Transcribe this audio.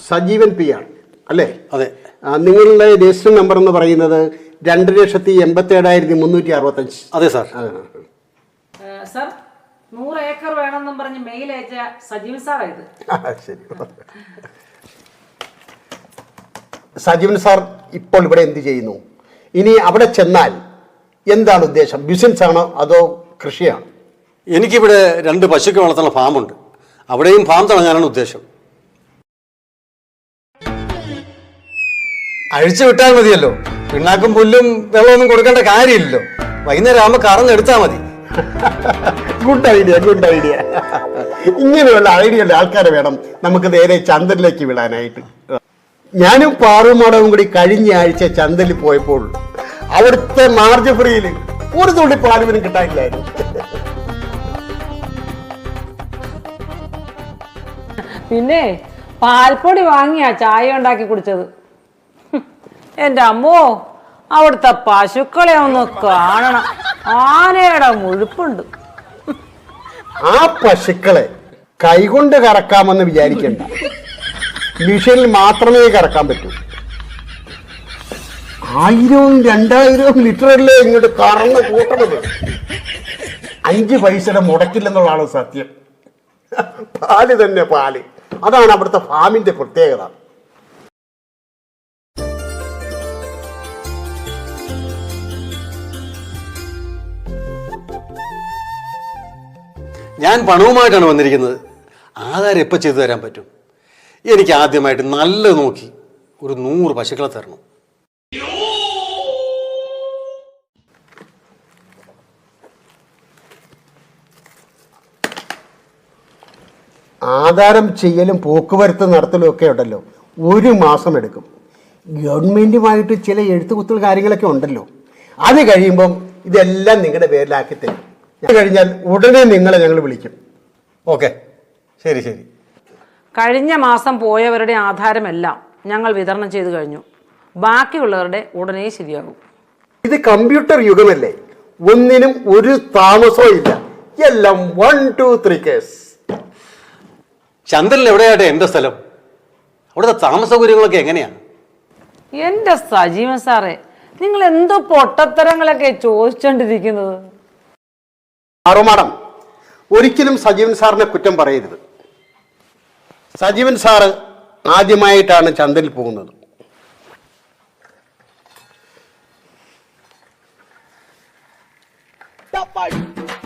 Sajeevan PR അല്ലേ? അതെ. നിങ്ങളുടെ രജിസ്റ്റർ നമ്പർ എന്ന് പറയുന്നത് 2,87,365. അതെ സാർ. സാർ 100 ഏക്കർ വേണമെന്നും പറഞ്ഞ് മെയിൽ അയച്ച സജീവൻ സാറായത്. ശരി. സജീവൻ സാർ ഇപ്പോൾ ഇവിടെ എന്ത് ചെയ്യുന്നു? ഇനി അവിടെ ചെന്നാൽ എന്താണ് ഉദ്ദേശം? ബിസിനസ് ആണോ അതോ കൃഷിയാണോ? എനിക്കിവിടെ 2 പശുക്കൾ വളർത്തുന്ന ഫാമുണ്ട്. അവിടെയും ഫാം തുടങ്ങാനാണ് ഉദ്ദേശം. അഴിച്ചു വിട്ടാൽ മതിയല്ലോ. പിണ്ണാക്കും പുല്ലും വെള്ളമൊന്നും കൊടുക്കേണ്ട കാര്യമില്ലല്ലോ. വൈകുന്നേരം ആകുമ്പോൾ കറന്നെടുത്താൽ മതി. Good idea. ഇങ്ങനെയുള്ള ഐഡിയയുള്ള ആൾക്കാരെ വേണം നമുക്ക് നേരെ ചന്തലിലേക്ക് വിടാനായിട്ട്. ഞാനും പാറുമാടവും കൂടി കഴിഞ്ഞ ആഴ്ച ചന്തലിൽ പോയപ്പോൾ അവിടുത്തെ മാർജ് ഫ്രീയിൽ ഒരു തുള്ളി പാലുവിനും കിട്ടാനില്ലായിരുന്നു. പിന്നെ പാൽപ്പൊടി വാങ്ങിയാ ചായ ഉണ്ടാക്കി കുടിച്ചത്. എൻ്റെ അമ്മോ, അവിടുത്തെ പശുക്കളെ ഒന്ന് കാണണം. ആനയുടെ മുഴുപ്പുണ്ട്. ആ പശുക്കളെ കൈകൊണ്ട് കറക്കാമെന്ന് വിചാരിക്കണ്ട. മിഷനിൽ മാത്രമേ കറക്കാൻ പറ്റൂ. 1000-2000 ലിറ്ററല്ലേ ഇങ്ങോട്ട് കറന്ന് കൂട്ടണത്. 5 പൈസയുടെ മുടക്കില്ലെന്നുള്ളതാണ് സത്യം. പാല് തന്നെ പാല്. അതാണ് അവിടുത്തെ ഫാമിന്റെ പ്രത്യേകത. ഞാൻ പണവുമായിട്ടാണ് വന്നിരിക്കുന്നത്. ആധാരം എപ്പോൾ ചെയ്തു തരാൻ പറ്റും? എനിക്ക് ആദ്യമായിട്ട് നല്ലത് നോക്കി ഒരു 100 പശുക്കളെ തരണം. ആധാരം ചെയ്യലും പോക്കുവരത്ത് നടത്തലും ഒക്കെ ഉണ്ടല്ലോ, 1 മാസം എടുക്കും. ഗവൺമെന്റുമായിട്ട് ചില എഴുത്തുകുത്തൽ കാര്യങ്ങളൊക്കെ ഉണ്ടല്ലോ. അത് കഴിയുമ്പം ഇതെല്ലാം നിങ്ങളുടെ പേരിലാക്കി തരും. അത് കഴിഞ്ഞാൽ ഉടനെ നിങ്ങളെ ഞങ്ങൾ വിളിക്കും. ഓക്കെ, ശരി. കഴിഞ്ഞ മാസം പോയവരുടെ ആധാരമെല്ലാം ഞങ്ങൾ വിതരണം ചെയ്തു കഴിഞ്ഞു. ബാക്കിയുള്ളവരുടെ ഉടനെ ശരിയാകും. ഇത് കമ്പ്യൂട്ടർ യുഗമല്ലേ, ഒന്നിനും ഒരു താമസവും ഇല്ല. എല്ലാം 1, 2, 3 കേസ്. ചന്ദ്രനിൽ എവിടെയാട്ടെ എൻ്റെ സ്ഥലം? അവിടുത്തെ താമസ സൗകര്യങ്ങളൊക്കെ എങ്ങനെയാണ്? എൻ്റെ സജീവൻ സാറേ, നിങ്ങൾ എന്തോ പൊട്ടത്തരങ്ങളൊക്കെ ചോദിച്ചോണ്ടിരിക്കുന്നത്. മാടം, ഒരിക്കലും സജീവൻ സാറിനെ കുറ്റം പറയരുത്. സജീവൻ സാറ് ആദ്യമായിട്ടാണ് ചന്തയിൽ പോകുന്നത്.